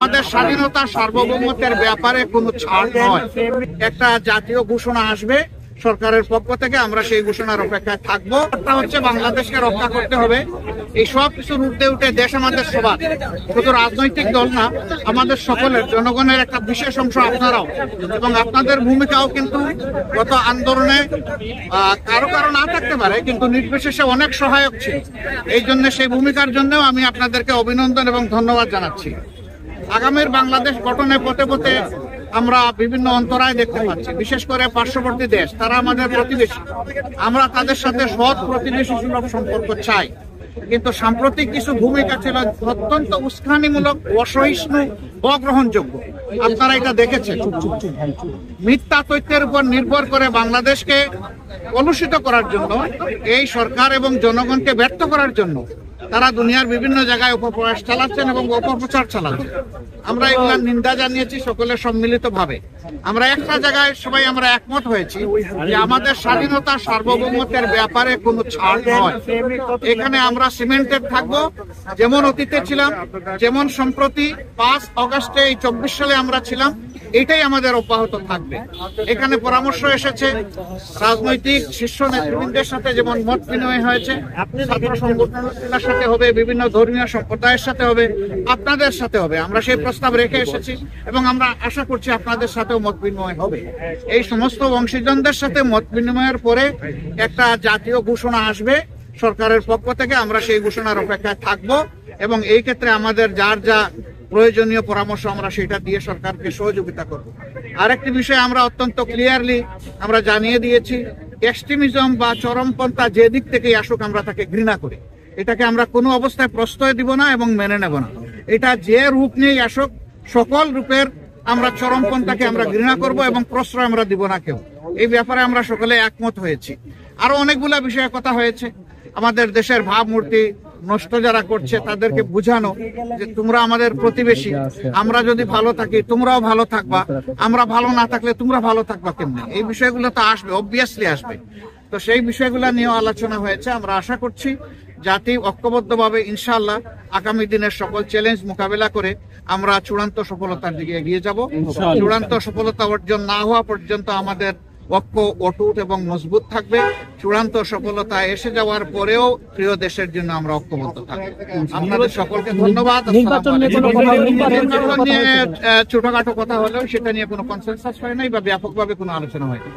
আমাদের স্বাধীনতা সার্বভৌমত্বের ব্যাপারে কোনো ছাড় নয়। একটা জাতীয় ঘোষণা আসবে সরকারের পক্ষ থেকে, আমরা সেই ঘোষণার অপেক্ষায় থাকবো। হচ্ছে বাংলাদেশকে রক্ষা করতে হবে। এই সব কিছুর ঊর্ধ্বে উঠে দেশ আমাদের সবার, শুধু রাজনৈতিক দল না, আমাদের সকলের, জনগণের একটা বিশেষ অংশ আপনারাও, এবং আপনাদের ভূমিকাও কিন্তু গত আন্দোলনে কারো কারো না থাকতে পারে, কিন্তু নির্বিশেষে অনেক সহায়ক ছিল। এই জন্য সেই ভূমিকার জন্যও আমি আপনাদেরকে অভিনন্দন এবং ধন্যবাদ জানাচ্ছি। আগামীর বাংলাদেশ গঠনে পথে পথে আমরা বিভিন্ন অন্তরায় দেখতে পাচ্ছি, বিশেষ করে পার্শ্ববর্তী দেশ, তারা আমাদের প্রতিবেশী। আমরা তাদের সাথে সৎ প্রতিবেশী সুলভ সম্পর্ক চাই, কিন্তু সাম্প্রতিক কিছু ভূমিকা ছিল অত্যন্ত উস্কানিমূলক, অসহিষ্ণু, অগ্রহণযোগ্য। আপনারা এটা দেখেছেন। মিথ্যা তথ্যের উপর নির্ভর করে বাংলাদেশকে কলুষিত করার জন্য, এই সরকার এবং জনগণকে ব্যর্থ করার জন্য তারা দুনিয়ার বিভিন্ন জায়গায় অপপ্রয়াস চালাচ্ছেন এবং অপপ্রচার চালাচ্ছেন। আমরা এগুলার নিন্দা জানিয়েছি সকলের সম্মিলিত ভাবে। আমরা একটা জায়গায় সবাই আমরা একমত হয়েছি যে আমাদের স্বাধীনতা সার্বভৌমত্বের ব্যাপারে কোনো ছাড় নয়। এখানে আমরা সিমেন্টেড থাকবো, যেমন অতীতে ছিলাম, যেমন সম্প্রতি ৫ আগস্টে এই ২৪ সালে আমরা ছিলাম, এটাই আমাদের অব্যাহত থাকবে। এখানে পরামর্শ এসেছে রাজনৈতিক শীর্ষ নেতৃবৃন্দের সাথে, যেমন মত বিনিময় হয়েছে, ছাত্র সংগঠনের সাথে হবে, বিভিন্ন ধর্মীয় সম্প্রদায়ের সাথে হবে, আপনাদের সাথে হবে। আমরা সেই প্রস্তাব রেখে এসেছি এবং আমরা আশা করছি আপনাদের সাথেও মত বিনিময় হবে। এই সমস্ত অংশীজনদের সাথে মত বিনিময়ের পরে একটা জাতীয় ঘোষণা আসবে সরকারের পক্ষ থেকে, আমরা সেই ঘোষণার অপেক্ষায় থাকবো এবং এই ক্ষেত্রে আমাদের যার যা প্রয়োজনীয় পরামর্শ আমরা সেটা দিয়ে সরকারকে সহযোগিতা করব। আরেকটি বিষয় আমরা অত্যন্ত ক্লিয়ারলি আমরা জানিয়ে দিয়েছি, এক্সট্রিমিজম বা চরমপন্থা যে দিক থেকেই আসুক আমরা তাকে ঘৃণা করি। এটাকে আমরা কোনো অবস্থায় প্রশ্রয় দিব না এবং মেনে নেব না। এটা যে রূপ নিয়েই আসুক, সকল রূপের আমরা চরমপন্থাকে আমরা ঘৃণা করব এবং প্রশ্রয় আমরা দিব না কেউ। এই ব্যাপারে আমরা সকলে একমত হয়েছি। আরো অনেকগুলা বিষয়ে কথা হয়েছে। আমাদের দেশের ভাবমূর্তি নষ্ট যারা করছে তাদেরকে বুঝানো যে তোমরা আমাদের প্রতিবেশী, আমরা যদি ভালো থাকি তোমরাও ভালো থাকবা, আমরা ভালো না থাকলে তোমরা ভালো থাকবা কেমনে। এই বিষয়গুলো তো আসবে, অবভিয়াসলি আসবে। তো সেই বিষয়গুলো নিয়েও আলোচনা হয়েছে। আমরা আশা করছি জাতি ঐক্যবদ্ধভাবে ইনশাআল্লাহ আগামী দিনের সকল চ্যালেঞ্জ মোকাবেলা করে আমরা চূড়ান্ত সফলতার দিকে এগিয়ে যাব। চূড়ান্ত সফলতা অর্জন না হওয়া পর্যন্ত আমাদের ঐক্য অটুট এবং মজবুত থাকবে। চূড়ান্ত সফলতা এসে যাওয়ার পরেও প্রিয় দেশের জন্য আমরা ঐক্যবদ্ধ থাকবো। আপনাদের সকলকে ধন্যবাদ। নির্বাচন নিয়ে ছোটখাটো কথা হলেও সেটা নিয়ে কোনো কনসেনসাস হয় নাই বা ব্যাপকভাবে কোনো আলোচনা হয়নি।